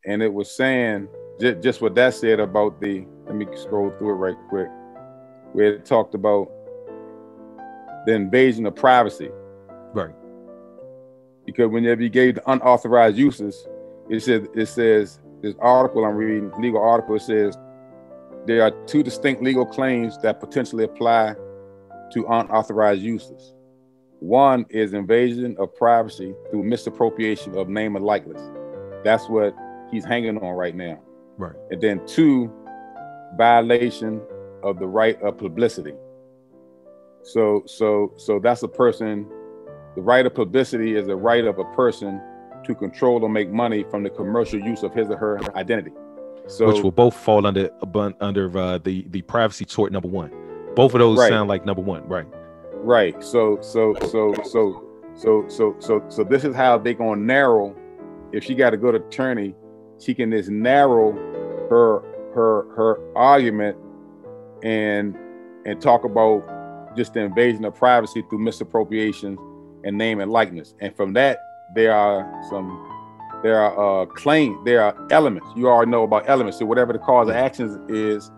and it was saying just what that said about the. Let me scroll through it right quick, where it talked about the invasion of privacy. Right. Because whenever you gave the unauthorized uses, it says this article I'm reading, legal article, it says there are two distinct legal claims that potentially apply to unauthorized uses. One is invasion of privacy through misappropriation of name and likeness. That's what he's hanging on right now. Right. And then two, violation of the right of publicity. So that's a person. The right of publicity is the right of a person to control or make money from the commercial use of his or her identity. So, which will both fall under the privacy tort number one. Both of those right. sound like number one, right? Right. So this is how they gonna narrow. If she got a good attorney, she can just narrow her argument and talk about just the invasion of privacy through misappropriation and name and likeness. And from that, there are elements. You already know about elements. So whatever the cause of actions is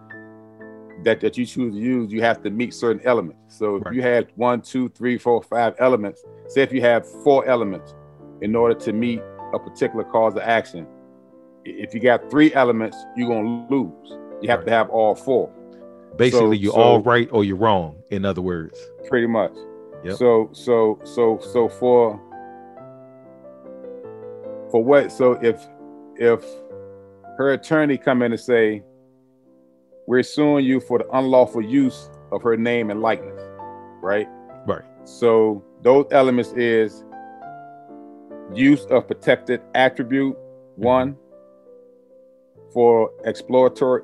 that you choose to use, you have to meet certain elements. So if you had 1, 2, 3, 4, 5 elements, say if you have 4 elements in order to meet a particular cause of action, if you got 3 elements, you're gonna lose. You have to have all 4. Basically, you're all right or you're wrong, in other words. Pretty much. Yep. So for what? So if her attorney come in and say, we're suing you for the unlawful use of her name and likeness, right? Right. So those elements is use of protected attribute, 1, for exploratory,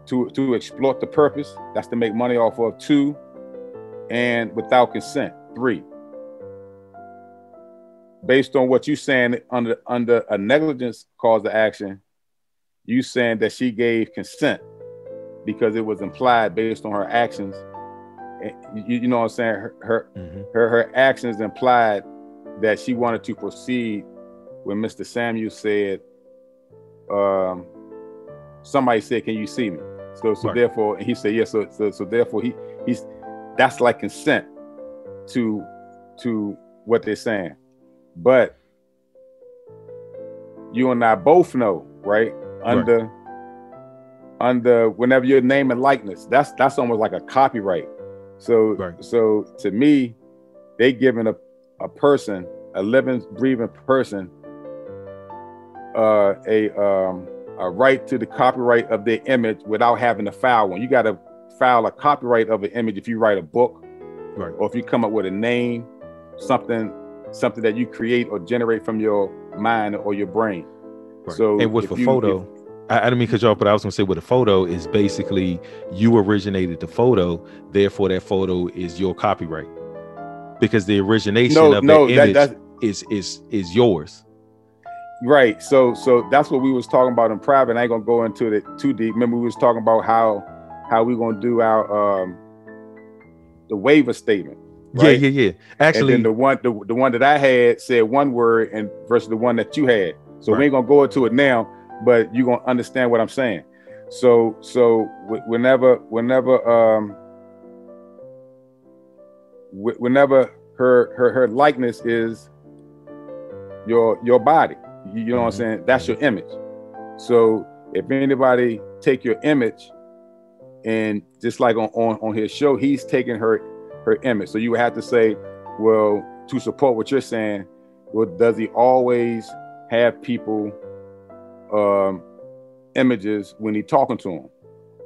to exploit the purpose, that's to make money off of, 2, and without consent, 3. Based on what you saying under a negligence cause of action, you saying that she gave consent because it was implied based on her actions. You know what I'm saying? Her actions implied that she wanted to proceed when Mr. Samuel said, somebody said, can you see me? So therefore, and he said, yes. So therefore he's that's like consent to what they're saying. But you and I both know, right? Under whenever your name and likeness, that's almost like a copyright. So to me, they giving a person, a living, breathing person, a right to the copyright of their image without having to file one. You got to file a copyright of an image if you write a book, or if you come up with a name, something that you create or generate from your mind or your brain. So and with a photo, I didn't mean to cut you off, but I was gonna say with a photo is basically you originated the photo, therefore that photo is your copyright because the origination of the image is yours. Right. So that's what we was talking about in private. I ain't gonna go into it too deep. Remember, we was talking about how we gonna do our the waiver statement. Right? Yeah. Actually, and then the one that I had said one word and versus the one that you had. So we ain't gonna go into it now, but you're gonna understand what I'm saying. So whenever her likeness is your body, you know what I'm saying? That's your image. So if anybody take your image and just like on his show, he's taking her image. So you would have to say, well, to support what you're saying, well, does he always have people images when he's talking to them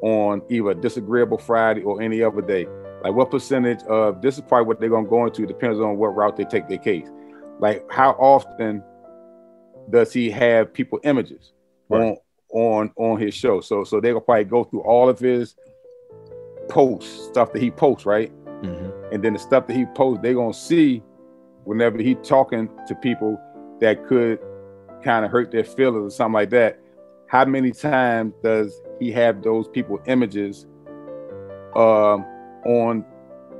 on either Disagreeable Friday or any other day? Like what percentage of, this is probably what they're gonna go into, depends on what route they take their case. Like how often does he have people images on his show? So they'll probably go through all of his posts, stuff that he posts, right? And then the stuff that he posts, they're gonna see whenever he talking to people that could kind of hurt their feelings or something like that. How many times does he have those people images on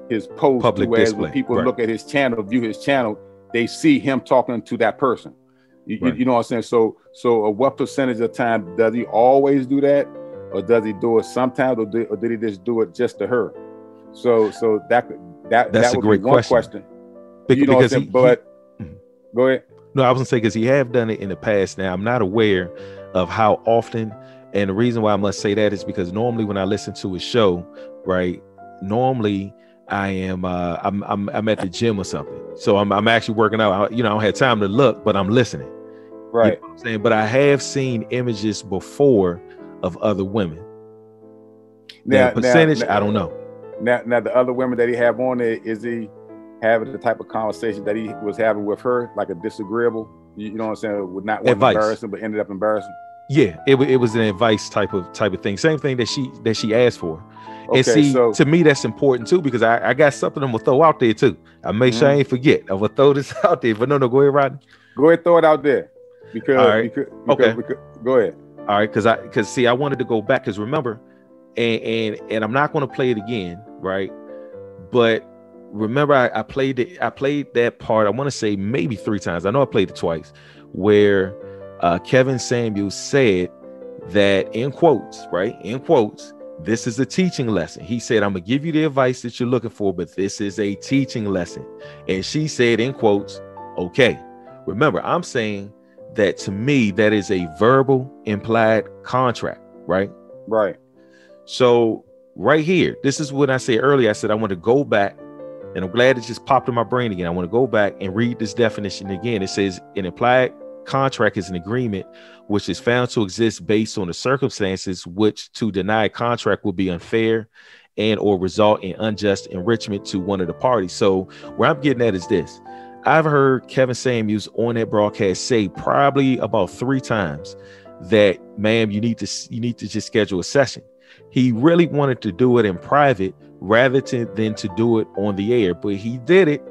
his post? Public whereas display. When people look at his channel, view his channel, they see him talking to that person. You know what I'm saying? So what percentage of time does he always do that, or does he do it sometimes, or did he just do it just to her? So that's a would great be one question. You know what I'm saying? But go ahead. No, I was gonna say, because he have done it in the past. Now I'm not aware of how often, and the reason why I must say that is because normally when I listen to a show, right, normally I am I'm at the gym or something, so I'm actually working out. I don't have time to look, but I'm listening. Right. You know what I'm saying? But I have seen images before of other women. Now percentage, I don't know. Now the other women that he have on there, is he having the type of conversation that he was having with her, like a disagreeable, you know what I'm saying, would not want to embarrass him, but ended up embarrassing? Yeah, it was an advice type of thing. Same thing that she asked for. Okay, and see, so to me that's important too, because I got something I'm gonna throw out there too. I make sure I ain't forget. I'm gonna throw this out there. But no, go ahead, Rodney. Go ahead, throw it out there. Because go ahead. All right, because see, I wanted to go back, because remember, and I'm not gonna play it again, right? But remember, I played that part, I want to say maybe 3 times. I know I played it twice, where Kevin Samuels said that, in quotes, right? In quotes, this is a teaching lesson. He said, I'm gonna give you the advice that you're looking for, but this is a teaching lesson. And she said, in quotes, okay. Remember, I'm saying that to me, that is a verbal implied contract, right? Right. So right here, this is what I said earlier. I said I want to go back, and I'm glad it just popped in my brain again. I want to go back and read this definition again. It says an implied contract is an agreement which is found to exist based on the circumstances which to deny a contract will be unfair and or result in unjust enrichment to one of the parties. So where I'm getting at is this. I've heard Kevin Samuels on that broadcast say probably about 3 times that, ma'am, you need to just schedule a session. He really wanted to do it in private rather than to do it on the air, but he did it.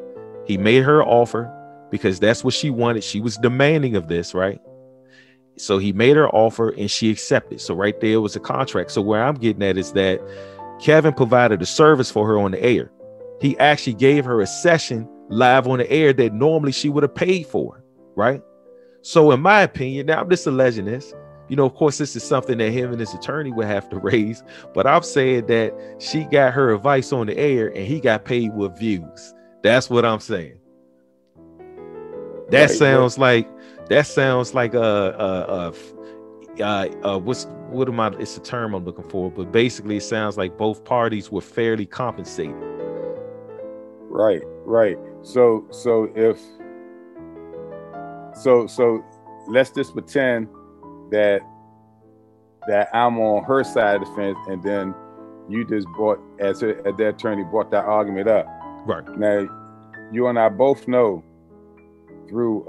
He made her offer because that's what she wanted. She was demanding of this, right? So he made her offer and she accepted. So right there was a contract. So where I'm getting at is that Kevin provided a service for her on the air. He actually gave her a session live on the air that normally she would have paid for, right? So in my opinion, now I'm just alleging this, of course, this is something that him and his attorney would have to raise, but I'm saying that she got her advice on the air and he got paid with views. That's what I'm saying. That sounds like it's a term I'm looking for, but basically it sounds like both parties were fairly compensated. Right. So let's just pretend that I'm on her side of the fence, and then you just as the attorney brought that argument up. Right. Now, you and I both know through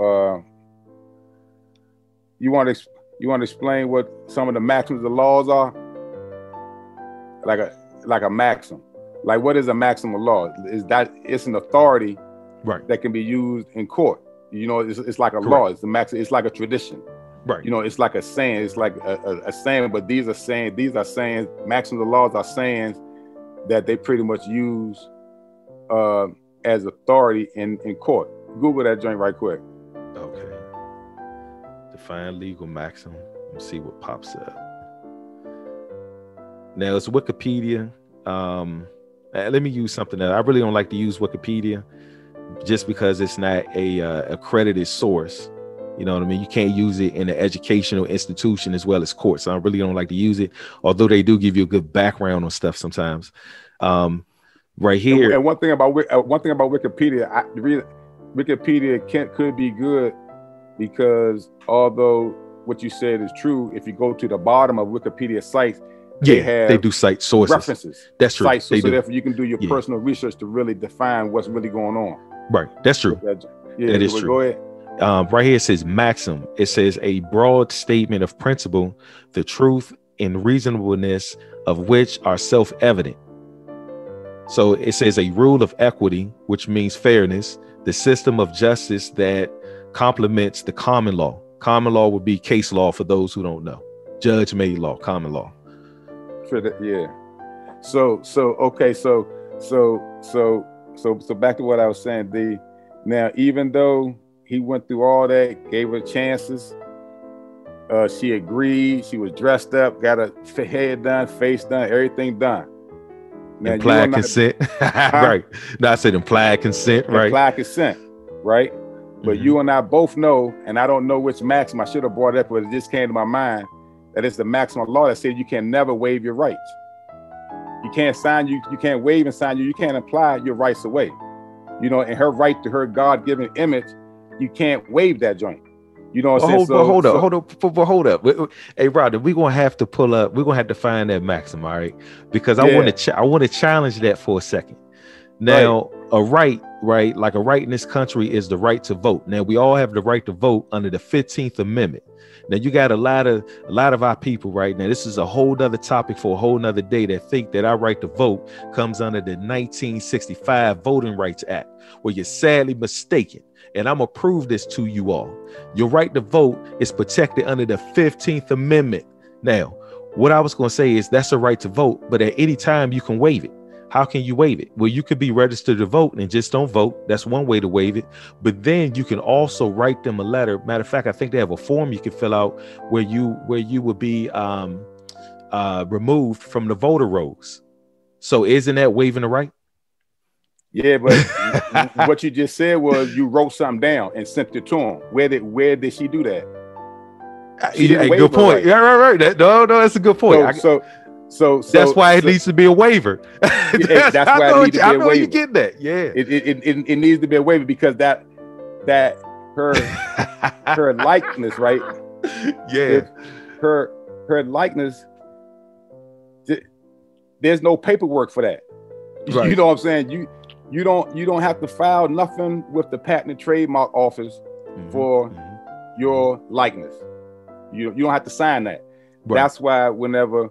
you want to explain what some of the maxims of laws are? Like a maxim. Like, what is a maxim of law? Is that it's an authority, right, that can be used in court. It's like a Correct. law. It's a maxim. It's like a tradition. Right. It's like a saying. It's like a saying, but these are sayings. Maxims of laws are sayings that they pretty much use as authority in court. Google that joint right quick. Okay. Define legal maxim. Let's see what pops up. Now it's Wikipedia. Let me use something that I really don't like to use Wikipedia, just because it's not a accredited source. You know what I mean? You can't use it in an educational institution as well as court. So I really don't like to use it, although they do give you a good background on stuff sometimes. Right here. And one thing about Wikipedia, Wikipedia could be good, because although what you said is true, if you go to the bottom of Wikipedia sites, they do cite sources, references. That's true. Sites, so therefore you can do your personal research to really define what's really going on. Right. That's true. That is true. Go ahead. Right here it says maxim. It says a broad statement of principle, the truth and reasonableness of which are self-evident. So it says a rule of equity, which means fairness, the system of justice that complements the common law. Common law would be case law for those who don't know. Judge-made law, common law. Yeah. So back to what I was saying. Now, even though he went through all that, gave her chances. She agreed. She was dressed up, got her head done, face done, everything done. Now, implied consent. Right. No, I said implied consent, right? Implied consent, right? But you and I both know, and I don't know which maximum, I should have brought it up, but it just came to my mind, that it's the maximum law that says you can never waive your rights. You can't you can't waive and sign you can't imply your rights away. You know, and her right to her God-given image, you can't waive that joint. You know what I'm saying? Hold up. Hey, Rodney, we're gonna have to pull up. We're gonna have to find that maximum, all right? Because I want to challenge that for a second. Now, a right, like a right in this country is the right to vote. Now, we all have the right to vote under the 15th Amendment. Now, you got a lot of our people right now. This is a whole nother topic for a whole nother day that think that our right to vote comes under the 1965 Voting Rights Act, where you're sadly mistaken. And I'm gonna prove this to you all. Your right to vote is protected under the 15th Amendment. Now, what I was gonna say is that's a right to vote, but at any time you can waive it. How can you waive it? Well, you could be registered to vote and just don't vote. That's one way to waive it. But then you can also write them a letter. Matter of fact, I think they have a form you can fill out where you would be removed from the voter rolls. So isn't that waiving the right? Yeah, but what you just said was you wrote something down and sent it to him. Where did she do that? Good point. Right. Yeah, right. No, that's a good point. So that's why it needs to be a waiver. That's why it needs to be a waiver. You get that? Yeah. It needs to be a waiver because that her likeness, right? Yeah. Her likeness. There's no paperwork for that. Right. You know what I'm saying? You don't have to file nothing with the Patent and Trademark Office for your likeness. You don't have to sign that. Right. That's why whenever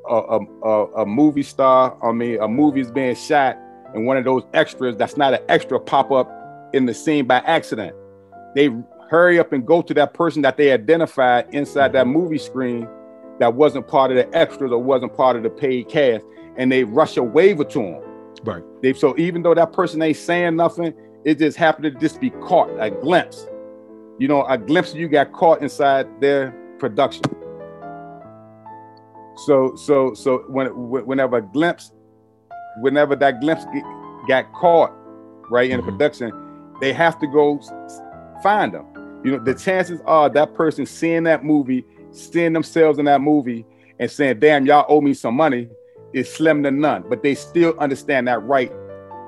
a movie star, a movie is being shot, and one of those extras that's not an extra pop up in the scene by accident, they hurry up and go to that person that they identified inside that movie screen that wasn't part of the extras or wasn't part of the paid cast, and they rush a waiver to them. Right. So even though that person ain't saying nothing, it just happened to just be caught, a glimpse. You know, a glimpse of you got caught inside their production. So whenever that glimpse got caught, right, in the production, they have to go find them. You know, the chances are that person seeing that movie, seeing themselves in that movie, and saying, "Damn, y'all owe me some money," is slim to none. But they still understand that right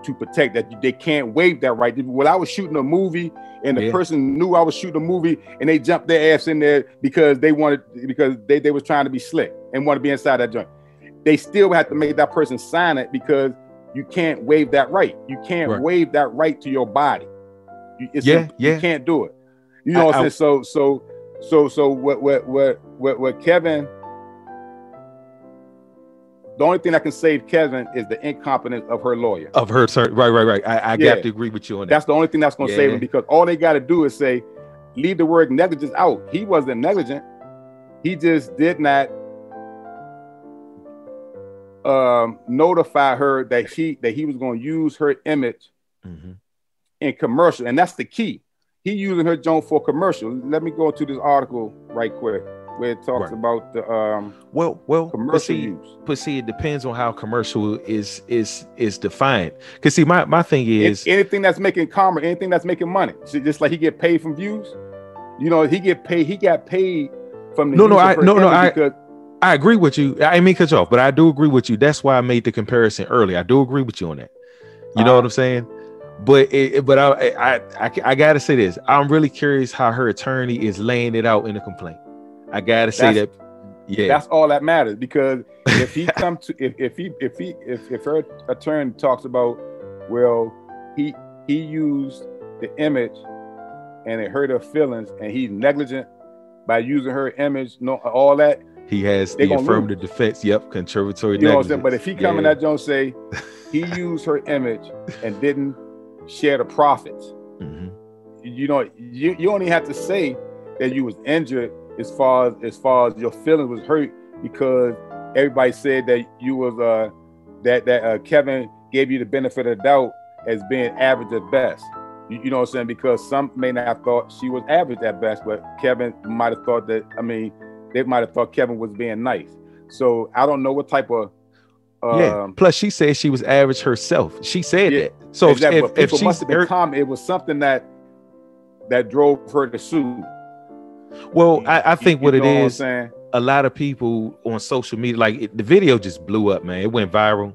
to protect that. They can't waive that right. When I was shooting a movie and the person knew I was shooting a movie and they jumped their ass in there because they was trying to be slick and want to be inside that joint, they still have to make that person sign it because you can't waive that right. You can't waive that right to your body. You can't do it. You know what I'm saying? So what Kevin, the only thing that can save Kevin is the incompetence of her lawyer. Of her attorney. Right. I have to agree with you on that. That's the only thing that's going to save him, because all they got to do is say, leave the word negligence out. He wasn't negligent. He just did not notify her that he was going to use her image in commercial. And that's the key. He using her joint for commercial. Let me go to this article right quick, where it talks about the commercial use. But see, it depends on how commercial is defined. Because see, my thing is anything that's making commerce, anything that's making money. So just like he get paid from views, you know, he got paid from the I agree with you. I didn't mean to cut you off, but I do agree with you. That's why I made the comparison earlier. I do agree with you on that. You know what I'm saying? But I gotta say this. I'm really curious how her attorney is laying it out in the complaint. I gotta say that. Yeah, that's all that matters, because if he come to if her attorney talks about, well, he used the image and it hurt her feelings and he's negligent by using her image, all that, he has the affirmative defense. Yep, contributory negligence. You know what I'm saying? But if he come in that joint say he used her image and didn't share the profits, you know, you only have to say that you was injured as far as your feelings was hurt, because everybody said that you was that Kevin gave you the benefit of the doubt as being average at best. You know what I'm saying? Because some may not have thought she was average at best, but Kevin might have thought that, I mean, they might have thought Kevin was being nice. So I don't know what type of Plus she said she was average herself. She said that. So exactly. If she must have been calm, it was something that drove her to sue. Well, I think what it is, a lot of people on social media, like the video just blew up, man. It went viral.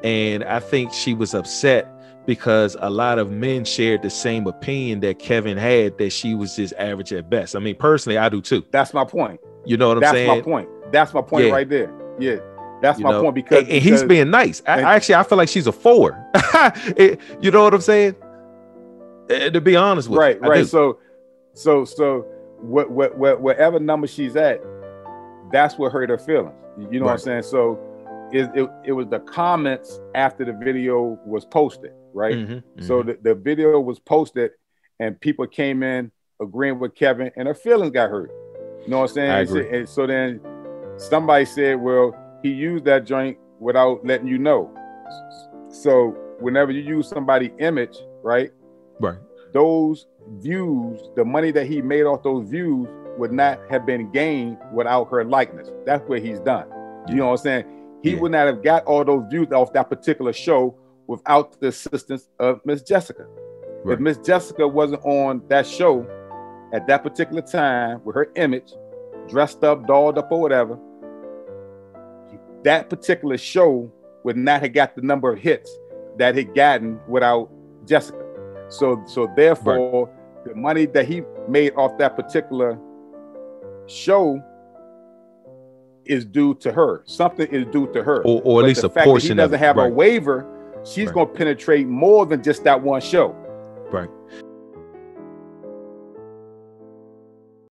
And I think she was upset because a lot of men shared the same opinion that Kevin had, that she was just average at best. I mean, personally, I do too. That's my point. You know what I'm saying? That's my point. That's my point right there. Yeah. That's my point because he's being nice. I feel like she's a 4. You know what I'm saying? To be honest with you. Right. So whatever number she's at, that's what hurt her feelings. You know what I'm saying? So it was the comments after the video was posted, right? Mm-hmm. So the video was posted and people came in agreeing with Kevin and her feelings got hurt. You know what I'm saying? I agree. And so then somebody said, well, he used that joint without letting you know. So whenever you use somebody's image, right? Those views, the money that he made off those views would not have been gained without her likeness. That's what he's done. You know what I'm saying? He would not have got all those views off that particular show without the assistance of Miss Jessica. If Miss Jessica wasn't on that show at that particular time with her image, dressed up, dolled up or whatever, that particular show would not have got the number of hits that it gotten without Jessica. So therefore, the money that he made off that particular show is due to her. Something is due to her, or at least a portion. That he doesn't have a waiver. She's going to penetrate more than just that one show. Right.